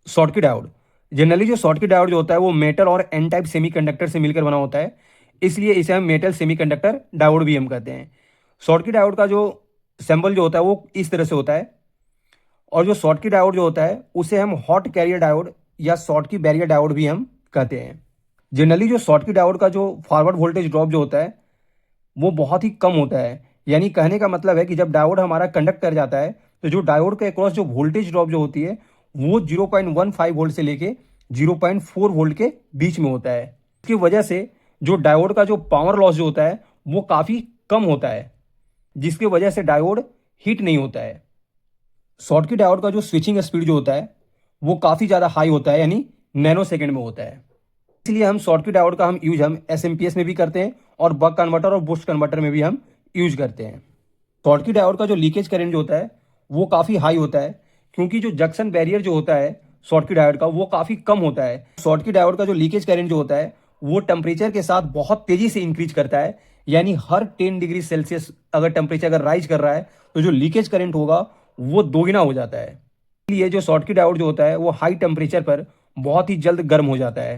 Schottky diode. Generally जो Schottky diode जो होता है वो मेटल और एन टाइप सेमीकंडक्टर से मिलकर बना होता है, इसलिए इसे हम मेटल सेमीकंडक्टर डायोड भी हम कहते हैं। शॉटकी डायोड का जो सिंबल जो होता है वो इस तरह से होता है, और जो शॉटकी डायोड जो होता है उसे हम हॉट कैरियर डायोड या शॉटकी बैरियर डायोड भी हम कहते हैं। जनरली जो शॉटकी डायोड का जो फॉरवर्ड वोल्टेज ड्रॉप जो होता है वो बहुत ही कम होता है। यानी कहने का मतलब है कि जब डायोड हमारा कंडक्ट कर जाता है तो जो डायोड के अक्रॉस जो वोल्टेज ड्रॉप जो होती है वो 0.15 वोल्ट से लेके 0.4 वोल्ट के बीच में होता है। इसकी वजह से जो डायोड का जो पावर लॉस जो होता है वो काफ़ी कम होता है, जिसकी वजह से डायोड हीट नहीं होता है। शॉटकी डायोड का जो स्विचिंग स्पीड जो होता है वो काफ़ी ज़्यादा हाई होता है, यानी नैनो सेकेंड में होता है। इसलिए हम शॉटकी डायोड का हम एसएमपीएस में भी करते हैं और बक कन्वर्टर और बूस्ट कन्वर्टर में भी हम यूज करते हैं। शॉटकी डायोड का जो लीकेज करंट जो होता है वो काफ़ी हाई होता है, क्योंकि जो जंक्शन बैरियर जो होता है शॉटकी डायोड का वो काफ़ी कम होता है। शॉटकी डायोड का जो लीकेज करंट जो होता है वो टेम्परेचर के साथ बहुत तेज़ी से इंक्रीज करता है, यानी हर 10 डिग्री सेल्सियस अगर टेम्परेचर अगर राइज कर रहा है तो जो लीकेज करंट होगा वो दोगुना हो जाता है। इसलिए जो शॉटकी डायोड जो होता है वो हाई टेम्परेचर पर बहुत ही जल्द गर्म हो जाता है।